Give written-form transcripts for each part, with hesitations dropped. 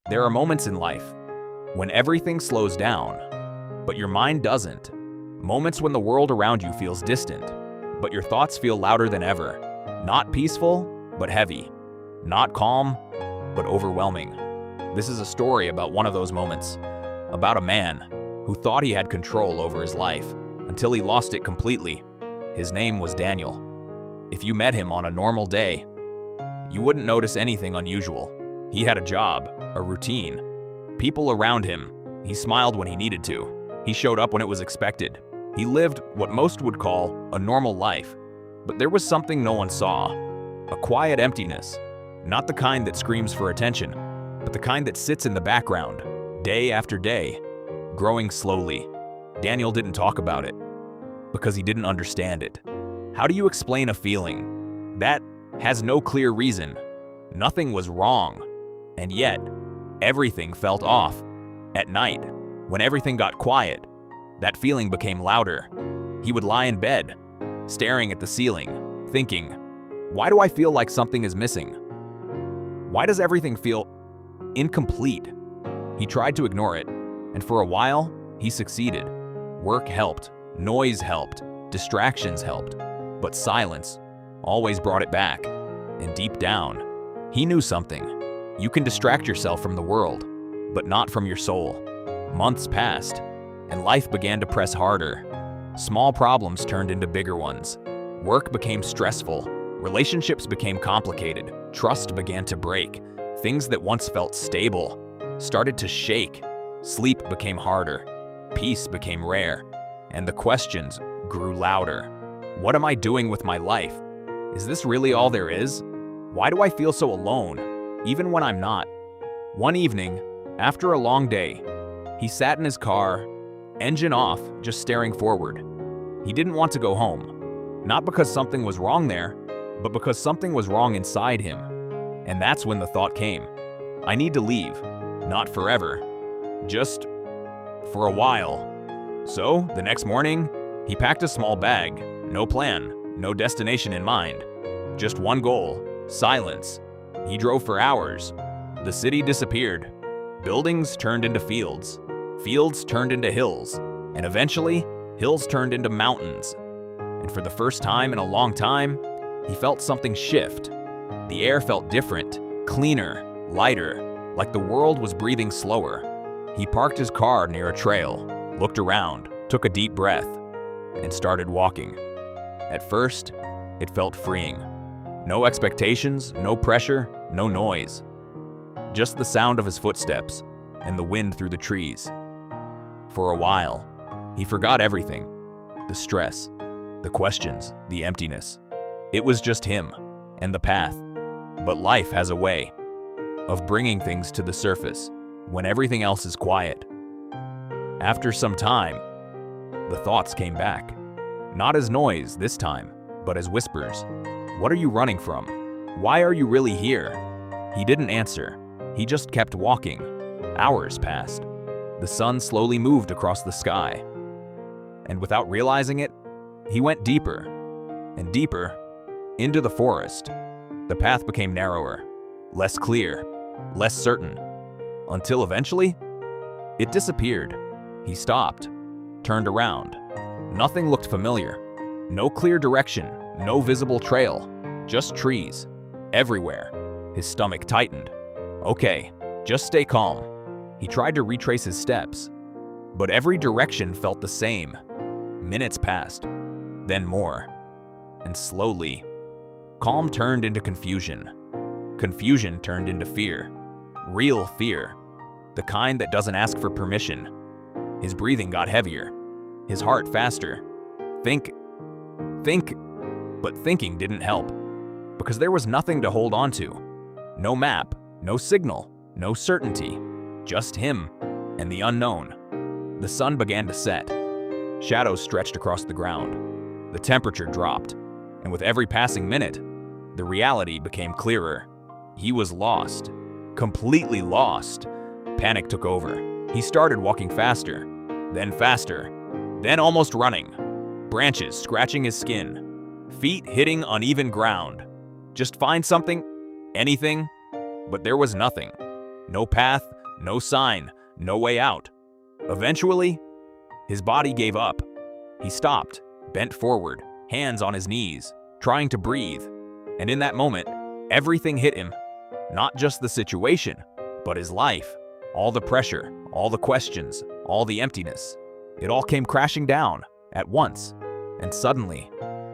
There are moments in life when everything slows down, but your mind doesn't. Moments when the world around you feels distant, but your thoughts feel louder than ever. Not peaceful, but heavy. Not calm, but overwhelming. This is a story about one of those moments, about a man who thought he had control over his life until he lost it completely. His name was Daniel. If you met him on a normal day, you wouldn't notice anything unusual. He had a job, a routine, people around him. He smiled when he needed to. He showed up when it was expected. He lived what most would call a normal life. But there was something no one saw. A quiet emptiness. Not the kind that screams for attention, but the kind that sits in the background, day after day, growing slowly. Daniel didn't talk about it because he didn't understand it. How do you explain a feeling that has no clear reason? Nothing was wrong, and yet everything felt off. At night, when everything got quiet, that feeling became louder. He would lie in bed, staring at the ceiling, thinking, why do I feel like something is missing? Why does everything feel incomplete? He tried to ignore it, and for a while, he succeeded. Work helped, noise helped, distractions helped, but silence always brought it back. And deep down, he knew something. You can distract yourself from the world, but not from your soul. Months passed, and life began to press harder. Small problems turned into bigger ones. Work became stressful. Relationships became complicated. Trust began to break. Things that once felt stable started to shake. Sleep became harder. Peace became rare. And the questions grew louder. What am I doing with my life? Is this really all there is? Why do I feel so alone, even when I'm not? One evening, after a long day, he sat in his car, engine off, just staring forward. He didn't want to go home, not because something was wrong there, but because something was wrong inside him. And that's when the thought came. I need to leave, not forever, just for a while. So, the next morning, he packed a small bag, no plan, no destination in mind, just one goal, silence. He drove for hours. The city disappeared. Buildings turned into fields. Fields turned into hills. And eventually, hills turned into mountains. And for the first time in a long time, he felt something shift. The air felt different, cleaner, lighter, like the world was breathing slower. He parked his car near a trail, looked around, took a deep breath, and started walking. At first, it felt freeing. No expectations, no pressure, no noise. Just the sound of his footsteps and the wind through the trees. For a while, he forgot everything. The stress, the questions, the emptiness. It was just him and the path. But life has a way of bringing things to the surface when everything else is quiet. After some time, the thoughts came back. Not as noise this time, but as whispers. What are you running from? Why are you really here? He didn't answer. He just kept walking. Hours passed. The sun slowly moved across the sky. And without realizing it, he went deeper and deeper into the forest. The path became narrower, less clear, less certain, until eventually, it disappeared. He stopped, turned around. Nothing looked familiar. No clear direction, no visible trail, just trees, everywhere. His stomach tightened. Okay, just stay calm. He tried to retrace his steps, but every direction felt the same. Minutes passed, then more, and slowly, calm turned into confusion. Confusion turned into fear. Real fear. The kind that doesn't ask for permission. His breathing got heavier. His heart faster. Think. But thinking didn't help. Because there was nothing to hold on to. No map, no signal, no certainty. Just him and the unknown. The sun began to set. Shadows stretched across the ground. The temperature dropped. And with every passing minute, the reality became clearer. He was lost. Completely lost. Panic took over. He started walking faster, then almost running. Branches scratching his skin, feet hitting uneven ground. Just find something, anything, but there was nothing. No path, no sign, no way out. Eventually, his body gave up. He stopped, bent forward, hands on his knees, trying to breathe. And in that moment, everything hit him. Not just the situation, but his life. All the pressure, all the questions, all the emptiness. It all came crashing down at once. And suddenly,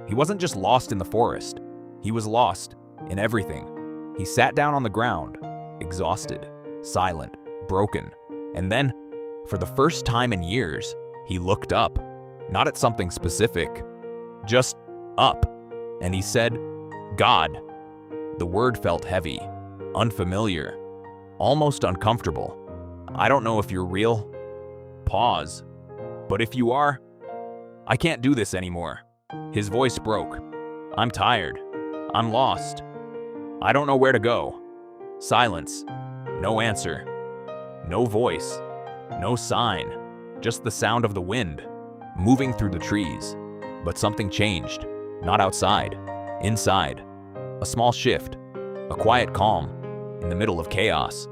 he wasn't just lost in the forest. He was lost in everything. He sat down on the ground, exhausted, silent, broken. And then, for the first time in years, he looked up. Not at something specific, just up. And he said, "God." The word felt heavy, unfamiliar, almost uncomfortable. I don't know if you're real. Pause. But if you are, I can't do this anymore. His voice broke. I'm tired. I'm lost. I don't know where to go. Silence. No answer. No voice. No sign. Just the sound of the wind moving through the trees. But something changed. Not outside. Inside. A small shift. A quiet calm in the middle of chaos.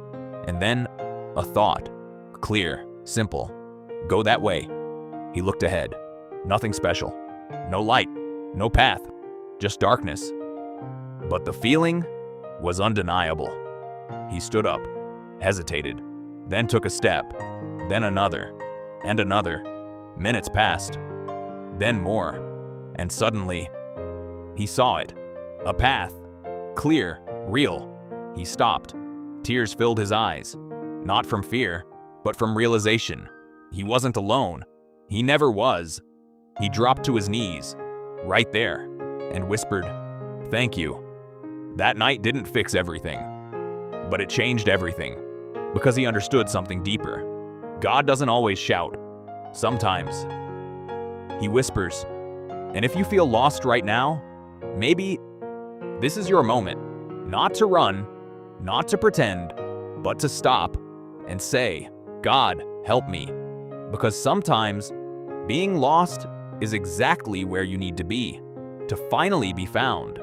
And then a thought. Clear. Simple. Go that way. He looked ahead. Nothing special. No light. No path. Just darkness. But the feeling was undeniable. He stood up, hesitated, then took a step, then another, and another. Minutes passed, then more, and suddenly, he saw it. A path. Clear, real. He stopped. Tears filled his eyes. Not from fear, but from realization. He wasn't alone. He never was. He dropped to his knees, right there, and whispered, "Thank you." That night didn't fix everything, but it changed everything, because he understood something deeper. God doesn't always shout. Sometimes he whispers. And if you feel lost right now, maybe this is your moment. Not to run, not to pretend, but to stop and say, "God, help me." Because sometimes being lost is exactly where you need to be to finally be found.